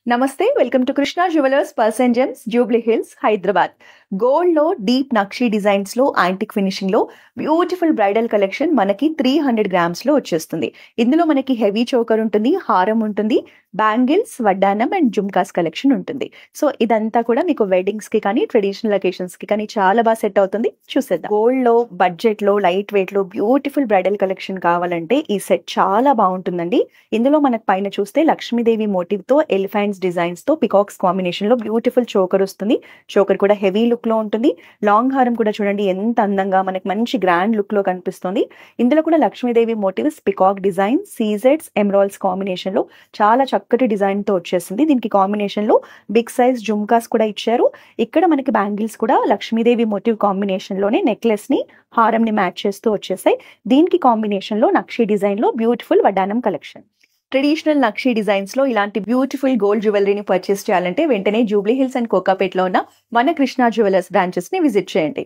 నమస్తే welcome to Krishna jewellers pearls and gems Jubilee Hills Hyderabad. Gold లో deep నక్షీ డిజైన్స్ లో యాంటిక్ ఫినిషింగ్ లో బ్యూటిఫుల్ బ్రైడల్ కలెక్షన్ మనకి 300 గ్రామ్స్ లో వచ్చేస్తుంది. ఇందులో మనకి హెవీ చోకర్ ఉంటుంది, హారం ఉంటుంది, బ్యాంగిల్స్, వడ్డానం అండ్ జుమ్కాస్ కలెక్షన్ ఉంటుంది. సో ఇదంతా కూడా మీకు వెడ్డింగ్స్ కి కానీ ట్రెడిషనల్ అకేషన్స్ కి కానీ చాలా బాగా సెట్ అవుతుంది. చూసేద్దాం. గోల్డ్ లో బడ్జెట్ లో లైట్ వెయిట్ లో బ్యూటిఫుల్ బ్రైడల్ కలెక్షన్ కావాలంటే ఈ సెట్ చాలా బాగుంటుందండి. ఇందులో మనకు పైన చూస్తే లక్ష్మీదేవి మోటివ్ తో ఎలిఫెంట్స్ డిజైన్స్ తో పికాక్స్ కాంబినేషన్ లో బ్యూటిఫుల్ చోకర్ వస్తుంది. చోకర్ కూడా హెవీ లుక్ లో ఉంటుంది. లాంగ్ హారం కూడా చూడండి ఎంత అందంగా మనకి మంచి గ్రాండ్ లుక్ లో కనిపిస్తుంది. ఇందులో కూడా లక్ష్మీదేవి మోటివ్స్, పికాక్ డిజైన్, సీజెడ్స్, ఎమరాల్డ్స్ కాంబినేషన్ లో చాలా చక్కటి డిజైన్ తో వచ్చేసింది. దీనికి కాంబినేషన్ లో బిగ్ సైజ్ జుమ్కాస్ కూడా ఇచ్చారు. ఇక్కడ మనకి బ్యాంగిల్స్ కూడా లక్ష్మీదేవి మోటివ్ కాంబినేషన్ లోనే నెక్లెస్ ని, హారం ని మ్యాచ్ చేస్తూ వచ్చేసాయి. దీనికి కాంబినేషన్ లో నక్షీ డిజైన్ లో బ్యూటిఫుల్ వడ్డానం కలెక్షన్. ట్రెడిషనల్ నక్షీ డిజైన్స్ లో ఇలాంటి బ్యూటిఫుల్ గోల్డ్ జ్యువెలరీని పర్చేస్ చేయాలంటే వెంటనే జూబ్లీ హిల్స్ అండ్ కోకాపేట్ లో ఉన్న మన కృష్ణ జ్యువెలర్స్ బ్రాంచెస్ ని విజిట్ చేయండి.